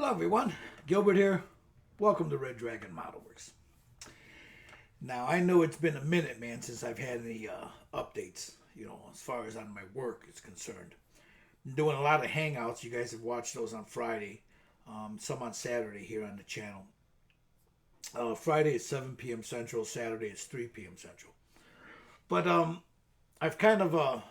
Everyone, Gilbert here. Welcome to Red Dragon Model Works. Now, I know it's been a minute, man, since I've had any updates, as far as on my work is concerned. I'm doing a lot of hangouts. You guys have watched those on Friday, some on Saturday here on the channel. Friday is 7 p.m. Central, Saturday is 3 p.m. Central. But I've kind of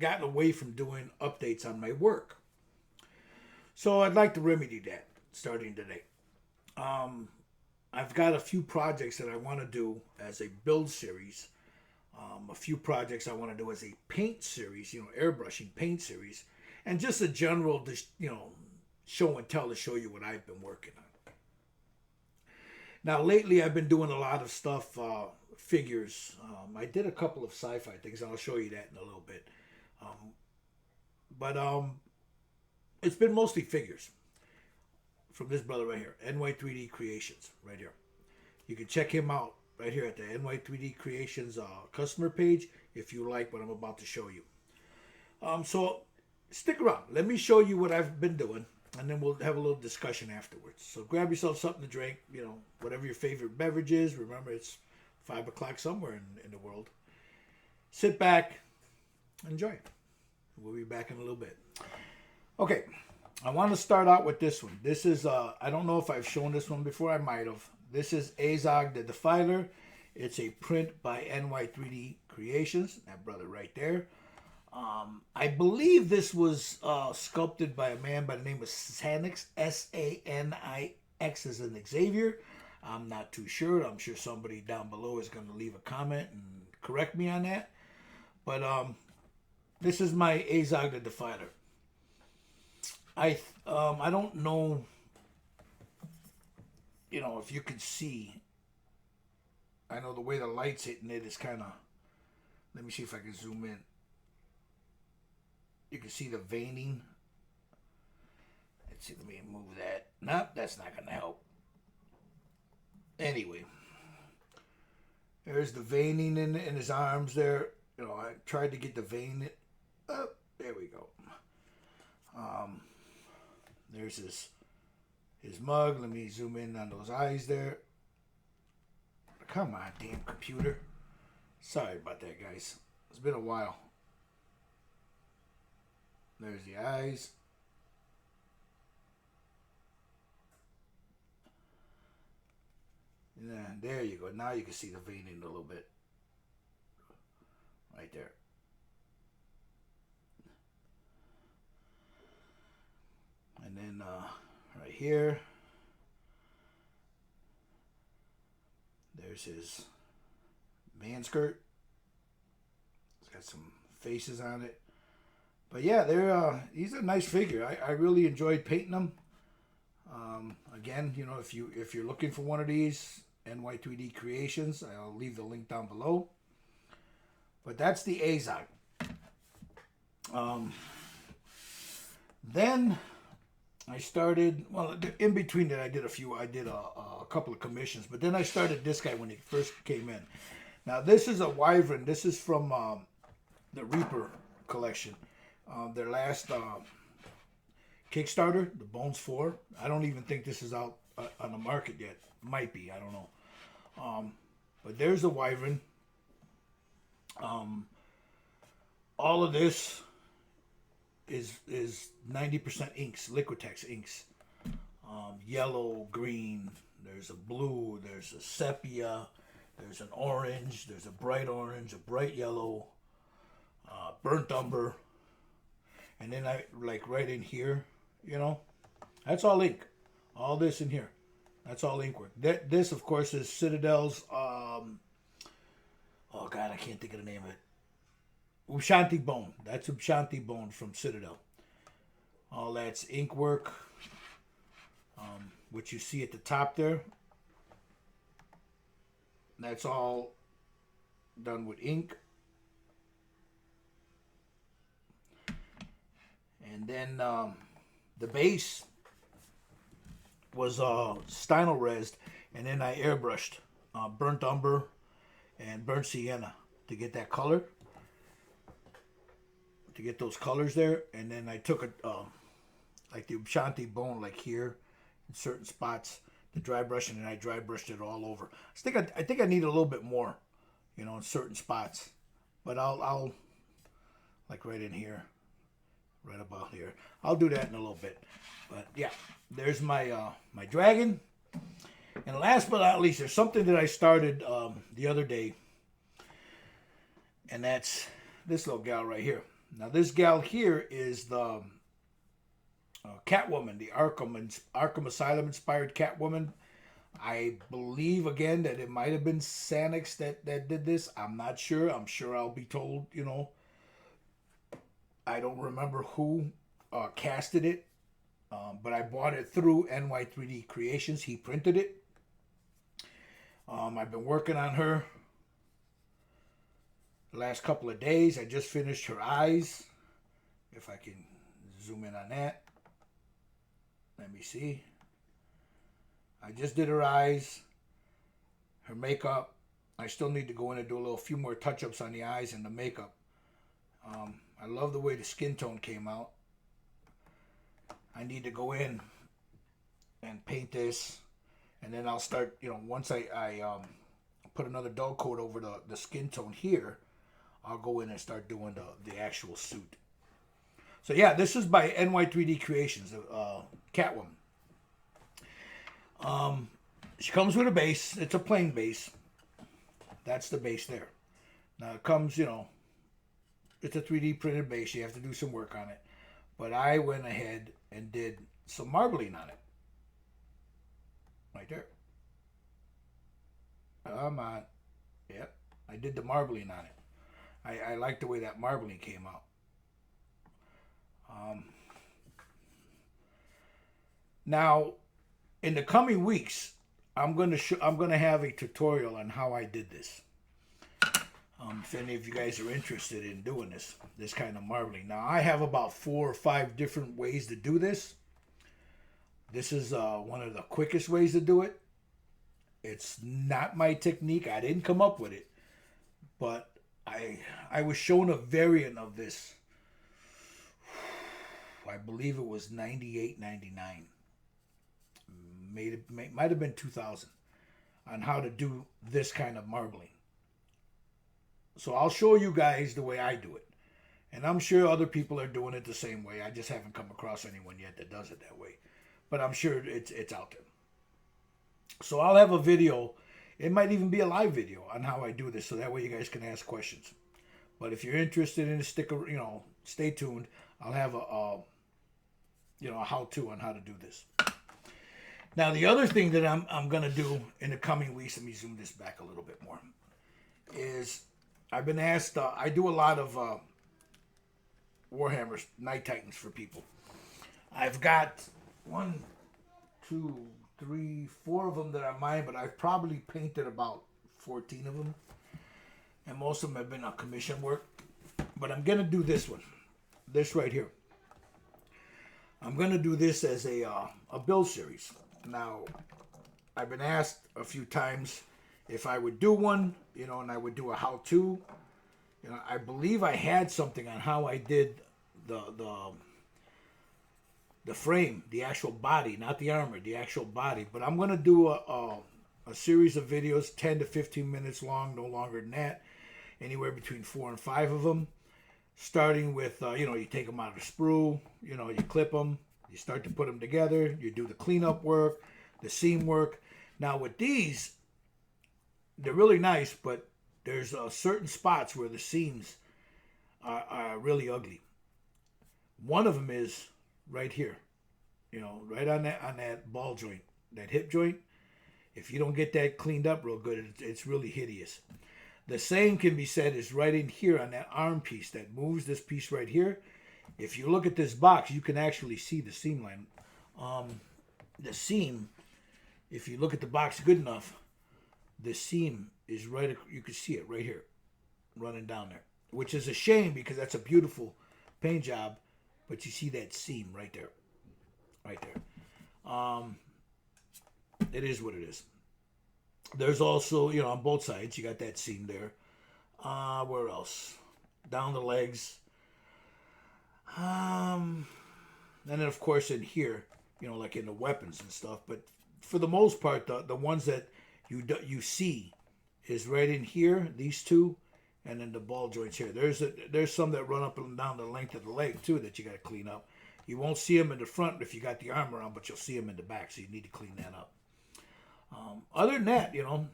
gotten away from doing updates on my work. So I'd like to remedy that starting today. I've got a few projects that I want to do as a build series. A few projects I want to do as a paint series, airbrushing paint series. And just a general, show and tell to show you what I've been working on. Now, lately I've been doing a lot of stuff, figures. I did a couple of sci-fi things. I'll show you that in a little bit. But it's been mostly figures from this brother right here, NY3D Creations, right here. You can check him out right here at the NY3D Creations customer page if you like what I'm about to show you. So stick around. Let me show you what I've been doing, and then we'll have a little discussion afterwards. So grab yourself something to drink, whatever your favorite beverage is. Remember, it's 5 o'clock somewhere in the world. Sit back, enjoy. We'll be back in a little bit. Okay, I want to start out with this one. This is, I don't know if I've shown this one before. I might have. This is Azog the Defiler. It's a print by NY3D Creations. That brother right there. I believe this was sculpted by a man by the name of Sanix, S-A-N-I-X as in Xavier. I'm not too sure. I'm sure somebody down below is going to leave a comment and correct me on that. But this is my Azog the Defiler. I don't know, if you can see. I know the way the light's hitting it is kind of, let me see if I can zoom in. You can see the veining. Let's see, let me move that. Nope, that's not going to help. Anyway, there's the veining in his arms there. I tried to get the vein. There we go. There's his mug. Let me zoom in on those eyes there. Come on, damn computer. Sorry about that, guys. It's been a while. There's the eyes. Yeah, there you go. Now you can see the veining a little bit. Right there. And then right here, there's his man skirt. It's got some faces on it. But yeah, he's a nice figure. I really enjoyed painting them. Again, if you're looking for one of these, NY3D Creations, I'll leave the link down below. But that's the Azog. Then I started, in between that I did a couple of commissions, but then I started this guy when he first came in. Now this is a Wyvern. This is from the Reaper collection. Their last Kickstarter, the Bones 4. I don't even think this is out on the market yet. Might be, I don't know. But there's the Wyvern. All of this is 90% inks, Liquitex inks. Yellow, green, there's a blue, there's a sepia, there's an orange, there's a bright orange, a bright yellow, burnt umber, and then I like right in here, that's all ink. All this in here, that's all ink work. This of course is Citadel's, oh god, I can't think of the name of it. Ushanti Bone. That's Ushanti Bone from Citadel. All that's ink work. what you see at the top there, that's all done with ink. And then the base was Stynel resed, and then I airbrushed burnt umber and burnt sienna to get that color, to get those colors there. And then I took a like the Ushanti bone, like here in certain spots, the dry brush, and then I dry brushed it all over. I think I need a little bit more, you know, in certain spots, but I'll like right in here, right about here. I'll do that in a little bit. But yeah, there's my my dragon. And last but not least, there's something that I started the other day, and that's this little gal right here. Now this gal here is the Catwoman, the Arkham Asylum inspired Catwoman. I believe again that it might have been Sanix that did this. I'm not sure. I'm sure I'll be told, you know. I don't remember who casted it, but I bought it through NY3D Creations. He printed it. I've been working on her the last couple of days. I just finished her eyes. If I can zoom in on that. Let me see. I just did her eyes, her makeup. I still need to go in and do a few more touch-ups on the eyes and the makeup. I love the way the skin tone came out. I need to go in and paint this, and then I'll start, you know, once I put another dull coat over the skin tone here, I'll go in and start doing the actual suit. So yeah, this is by NY3D Creations, Catwoman. She comes with a base. It's a plain base. That's the base there. Now it comes, you know, it's a 3D printed base. You have to do some work on it. But I went ahead and did some marbling on it. Right there. Come on. Yep. I did the marbling on it. I like the way that marbling came out. Now, in the coming weeks, I'm gonna have a tutorial on how I did this. If any of you guys are interested in doing this kind of marbling. Now, I have about 4 or 5 different ways to do this. This is one of the quickest ways to do it. It's not my technique. I didn't come up with it, but I was shown a variant of this. I believe it was 98, 99. Might have been 2000 on how to do this kind of marbling. So I'll show you guys the way I do it. And I'm sure other people are doing it the same way. I just haven't come across anyone yet that does it that way. But I'm sure it's out there. So I'll have a video. It might even be a live video on how I do this, so that way you guys can ask questions. But if you're interested in a stay tuned. I'll have a how-to on how to do this. Now, the other thing that I'm going to do in the coming weeks, let me zoom this back a little bit more, is I've been asked, I do a lot of Warhammer Night Titans for people. I've got 1, 2, 3, 4 of them that are mine, but I've probably painted about 14 of them. And most of them have been on commission work. But I'm going to do this one. This right here. I'm going to do this as a build series. Now, I've been asked a few times if I would do one, and I would do a how-to. I believe I had something on how I did the frame, the actual body, not the armor, the actual body. But I'm going to do a series of videos, 10 to 15 minutes long, no longer than that, anywhere between 4 and 5 of them. Starting with, you take them out of the sprue, you clip them, you start to put them together, you do the cleanup work, the seam work. Now with these, they're really nice, but there's certain spots where the seams are really ugly. One of them is right here, right on that ball joint, that hip joint. If you don't get that cleaned up real good, it's really hideous. The same can be said is right in here on that arm piece that moves, this piece right here. If you look at this box, you can actually see the seam line. The seam if you look at the box good enough, the seam is right. You can see it right here, running down there, which is a shame because that's a beautiful paint job, but you see that seam right there, right there. It is what it is. There's also, you know, on both sides, you got that seam there. Where else? Down the legs. And then of course in here, you know, like in the weapons and stuff. But for the most part, the ones that you see is right in here, these two, and then the ball joints here. There's some that run up and down the length of the leg too that you got to clean up. You won't see them in the front if you got the armor on, but you'll see them in the back, so you need to clean that up. Other than that, you know,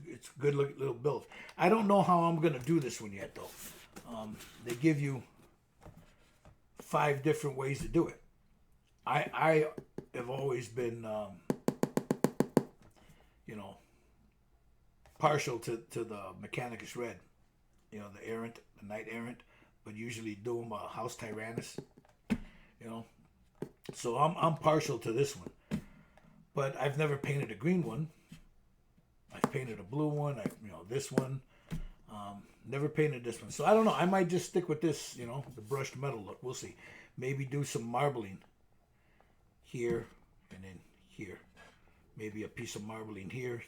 it's a good little build. I don't know how I'm going to do this one yet, though. They give you 5 different ways to do it. I have always been, you know, partial to the Mechanicus Red, you know, the Knight Errant, but usually do them House Tyrannus, you know. So I'm partial to this one, but I've never painted a green one. I've painted a blue one. This one. Never painted this one. So I don't know. I might just stick with this, you know, the brushed metal look. We'll see. Maybe do some marbling here and then here. Maybe a piece of marbling here.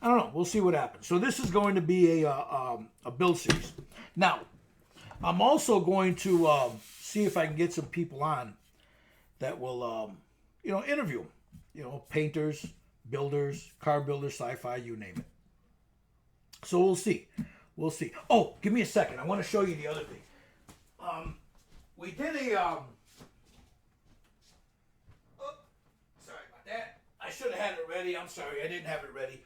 I don't know. We'll see what happens. So this is going to be a build series. Now, I'm also going to see if I can get some people on that will, you know, interview them. You know, painters, builders, car builders, sci-fi, you name it. So we'll see. We'll see. Oh, give me a second. I want to show you the other thing. We did a... sorry about that. I should have had it ready. I'm sorry. I didn't have it ready.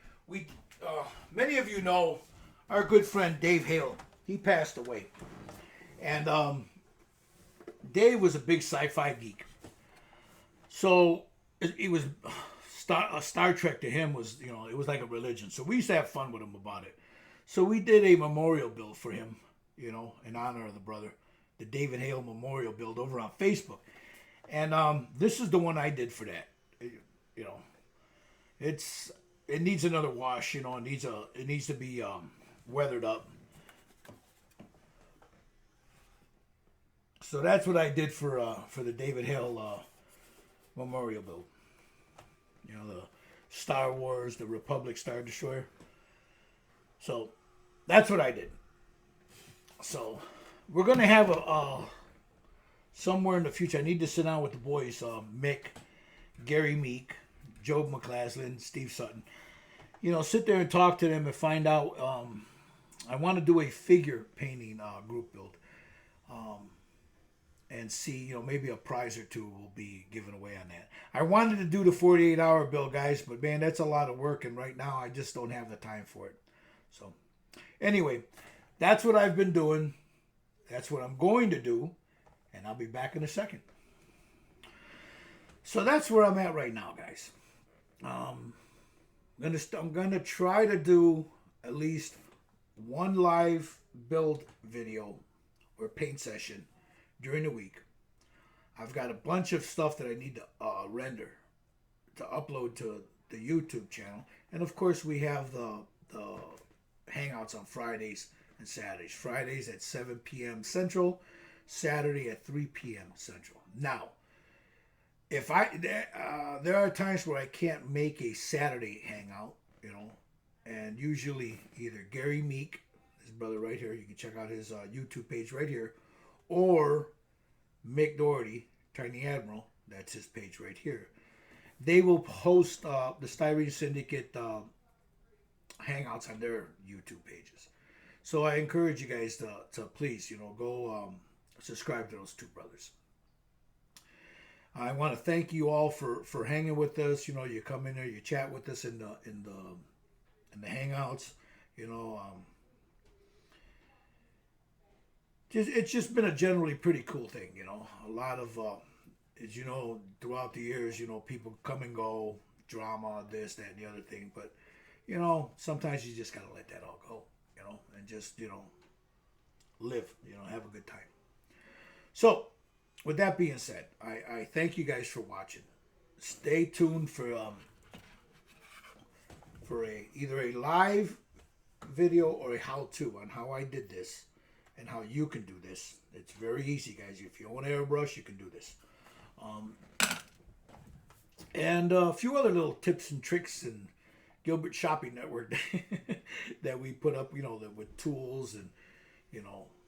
Many of you know our good friend Dave Hale. He passed away. And Dave was a big sci-fi geek. So it was... Star Trek to him was, you know, it was like a religion. So we used to have fun with him about it. So we did a memorial build for him, you know, in honor of the brother, the David Hale Memorial build over on Facebook. And this is the one I did for that. You know, it needs another wash, you know, it needs to be weathered up. So that's what I did for the David Hale memorial build. You know, the Star Wars, the Republic Star Destroyer. So, that's what I did. So, we're going to have somewhere in the future, I need to sit down with the boys, Mick, Gary Meek, Joe McCaslin, Steve Sutton. You know, sit there and talk to them and find out. I want to do a figure painting group build. And see, you know, maybe a prize or two will be given away on that. I wanted to do the 48-hour build, guys, but man, that's a lot of work, and right now I just don't have the time for it. So, anyway, that's what I've been doing. That's what I'm going to do, and I'll be back in a second. So that's where I'm at right now, guys. I'm gonna try to do at least one live build video or paint session during the week. I've got a bunch of stuff that I need to render to upload to the YouTube channel, and of course we have the hangouts on Fridays and Saturdays. Fridays at 7 p.m. Central, Saturday at 3 p.m. Central. Now, if there are times where I can't make a Saturday hangout, you know, and usually either Gary Meek, his brother right here, you can check out his YouTube page right here, or Mick Doherty-Tiny Admiral, that's his page right here. They will post the Styrene Syndicate hangouts on their YouTube pages. So I encourage you guys to please, you know, go subscribe to those two brothers. I want to thank you all for hanging with us. You know, you come in there, you chat with us in the hangouts. You know, it's just been a generally pretty cool thing. You know, a lot of as you know, throughout the years, you know, people come and go, drama, this, that, and the other thing. But you know, sometimes you just gotta let that all go. You know, and just, you know, live. You know, have a good time. So, with that being said, I thank you guys for watching. stay tuned for either a live video or a how-to on how I did this and how you can do this. It's very easy, guys. If you own airbrush, you can do this. And a few other little tips and tricks and Gilbert Shopping Network that we put up, with tools and,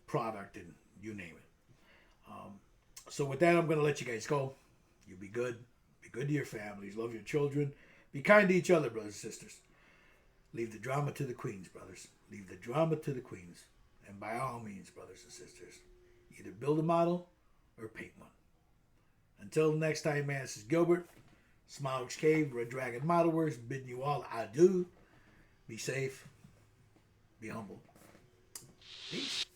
product and you name it. So with that, I'm going to let you guys go. You be good. Be good to your families. Love your children. Be kind to each other, brothers and sisters. Leave the drama to the queens, brothers. Leave the drama to the queens. And by all means, brothers and sisters, either build a model or paint one. Until next time, man, this is Gilbert. Smiley's Cave, Red Dragon Model Works, bidding you all adieu. Be safe. Be humble. Peace.